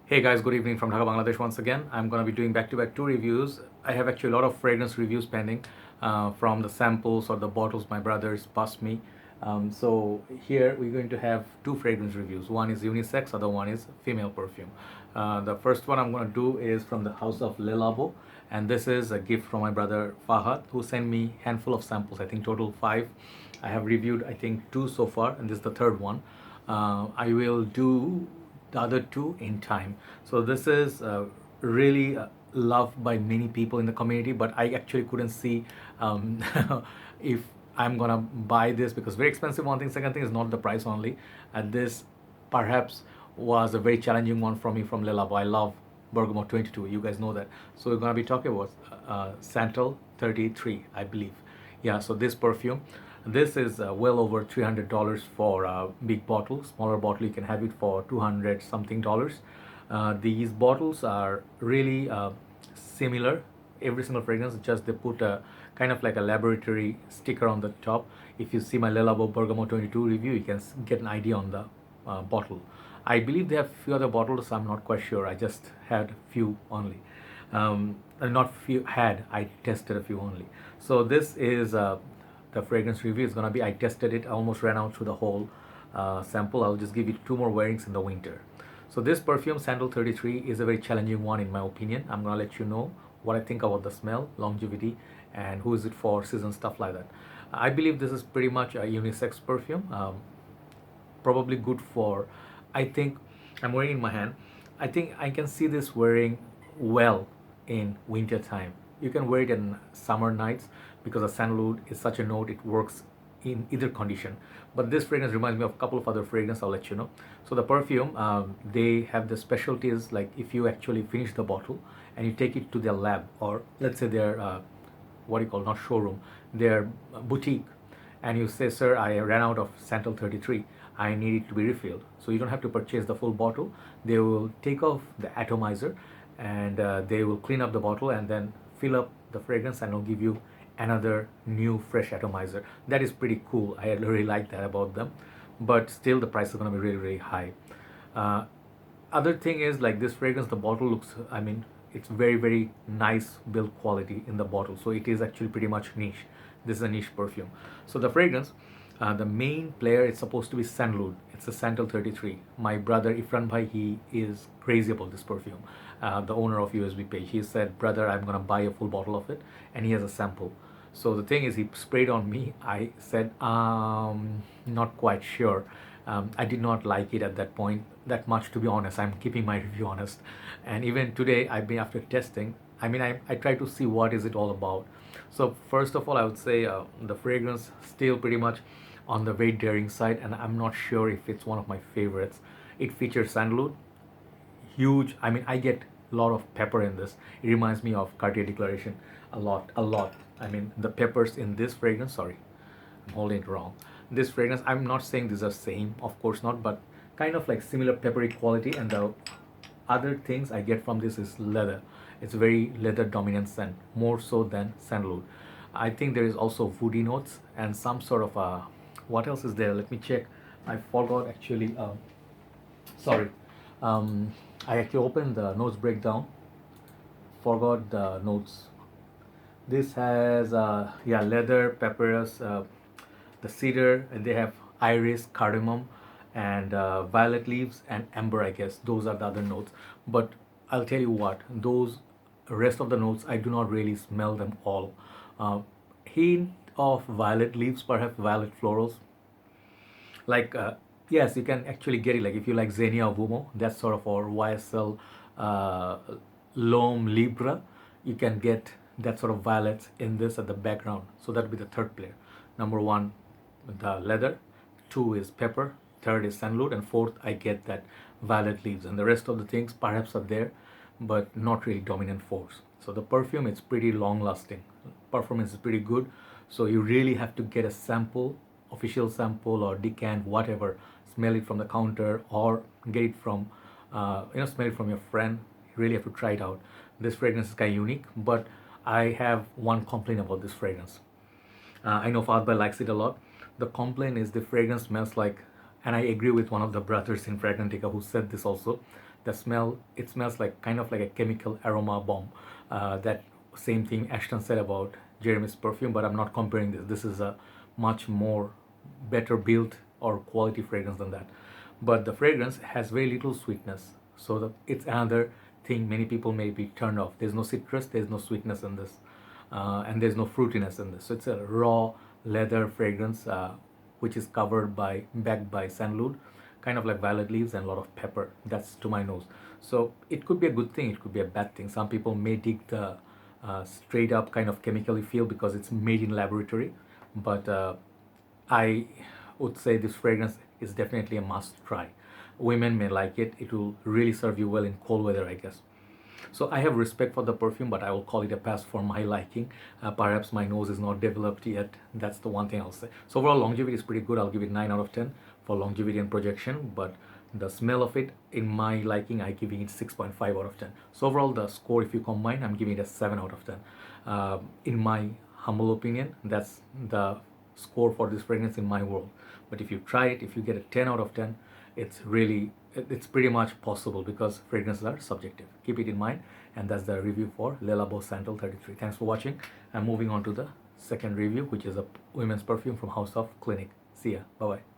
Hey guys, good evening from Dhaka, Bangladesh once again. I'm going to be doing back-to-back two reviews. I have actually a lot of fragrance reviews pending from the samples or the bottles my brothers passed me. So here we're going to have two fragrance reviews. One is unisex, other one is female perfume. The first one I'm going to do is from the house of Labo, and this is a gift from my brother Fahad, who sent me a handful of samples. I think total five. I have reviewed I think two so far, and this is the third one. I will do the other two in time. So this is really loved by many people in the community, but I actually couldn't see if I'm gonna buy this because very expensive. One thing, second thing is not the price only. This perhaps was a very challenging one for me from Lelabo. I love Bergamo 22. You guys know that. So we're gonna be talking about Santal 33, I believe. Yeah. So this perfume. This is well over $300 for a big bottle. Smaller bottle you can have it for 200 something dollars. These bottles are really similar. Every single fragrance, just they put a kind of like a laboratory sticker on the top. If you see my Le Labo Bergamo 22 review, you can get an idea on the bottle. I believe they have few other bottles. I'm not quite sure. I just had few only. Not few had. I tested a few only. So this is the fragrance review is gonna be. I tested it. I almost ran out through the whole sample. I'll just give you two more wearings in the winter. So this perfume Sandal 33 is a very challenging one in my opinion. I'm gonna let you know what I think about the smell, longevity, and who is it for, season, stuff like that. I believe this is pretty much a unisex perfume. Probably good for, I think, I'm wearing it in my hand. I think I can see this wearing well in winter time. You can wear it in summer nights because the sandalwood is such a note, it works in either condition. But this fragrance reminds me of a couple of other fragrances. I'll let you know. So the perfume, they have the specialties, like if you actually finish the bottle and you take it to their lab, or let's say their what do you call, not showroom, their boutique, and you say, sir, I ran out of Santal 33, I need it to be refilled. So you don't have to purchase the full bottle. They will take off the atomizer, and they will clean up the bottle and then fill up the fragrance, and will give you another new fresh atomizer. That is pretty cool. I really like that about them, but still the price is going to be really, really high. uh, Other thing is, like, this fragrance, the bottle looks, I mean, it's very, very nice build quality in the bottle, so it is actually pretty much niche. This is a niche perfume. So the fragrance, the main player is supposed to be sandalwood. It's a Santal 33. My brother Ifran Bhai, he is crazy about this perfume. The owner of USB page, he said, brother, I'm gonna buy a full bottle of it, and he has a sample. So the thing is, he sprayed on me. I said, not quite sure. I did not like it at that point that much, to be honest. I'm keeping my review honest. And even today, I've been, after testing, I mean, I try to see what is it all about. So first of all, I would say the fragrance still pretty much on the very daring side, and I'm not sure if it's one of my favorites. It features sandalwood, huge. I mean, I get a lot of pepper in this. It reminds me of Cartier Declaration a lot, a lot. I mean, the peppers in this fragrance, sorry, I'm holding it wrong. This fragrance, I'm not saying these are same, of course not, but kind of like similar peppery quality. And the other things I get from this is leather. It's very leather dominant scent, more so than sandalwood. I think there is also woody notes and some sort of what else is there? Let me check. I forgot actually. Sorry. I actually opened the notes breakdown. Forgot the notes. This has yeah, leather, peppers, the cedar, and they have iris, cardamom, and violet leaves and amber. I guess those are the other notes. But I'll tell you what, those rest of the notes I do not really smell them all. Hint of violet leaves, perhaps violet florals. Like yes, you can actually get it. Like if you like Xenia Vumo, that sort of, or YSL uh, L'Homme Libre, you can get that sort of violets in this at the background. So that would be the third player. Number one, the leather. Two is pepper. Third is sandalwood, and fourth I get that violet leaves. And the rest of the things perhaps are there, but not really dominant force. So the perfume is pretty long lasting. Performance is pretty good. So you really have to get a sample, official sample or decant, whatever. Smell it from the counter, or get it from, smell it from your friend. You really have to try it out. This fragrance is kind of unique, but I have one complaint about this fragrance. I know Fahad likes it a lot. The complaint is the fragrance smells like, and I agree with one of the brothers in Fragrantica who said this also. The smell, it smells like kind of like a chemical aroma bomb. That same thing Ashton said about Jeremy's perfume, but I'm not comparing this. This is a much more better built or quality fragrance than that. But the fragrance has very little sweetness, so it's another thing many people may be turned off. There's no citrus, there's no sweetness in this, and there's no fruitiness in this. So it's a raw leather fragrance, which is covered by backed by sandalwood, kind of like violet leaves and a lot of pepper. That's to my nose. So it could be a good thing, it could be a bad thing. Some people may dig the straight up kind of chemically feel because it's made in laboratory, but I would say this fragrance is definitely a must try. Women may like it. It will really serve you well in cold weather, I guess. So I have respect for the perfume, but I will call it a pass for my liking. Perhaps my nose is not developed yet. That's the one thing I'll say. So overall longevity is pretty good. I'll give it 9 out of 10 for longevity and projection, but the smell of it, in my liking, I giving it 6.5 out of 10. So overall the score, if you combine, I'm giving it a 7 out of 10. In my humble opinion, that's the score for this fragrance in my world. But if you try it, if you get a 10 out of 10, it's pretty much possible because fragrances are subjective. Keep it in mind. And that's the review for Labo Santal 33. Thanks for watching. I'm moving on to the second review, which is a women's perfume from House of Clinic. See ya. Bye bye.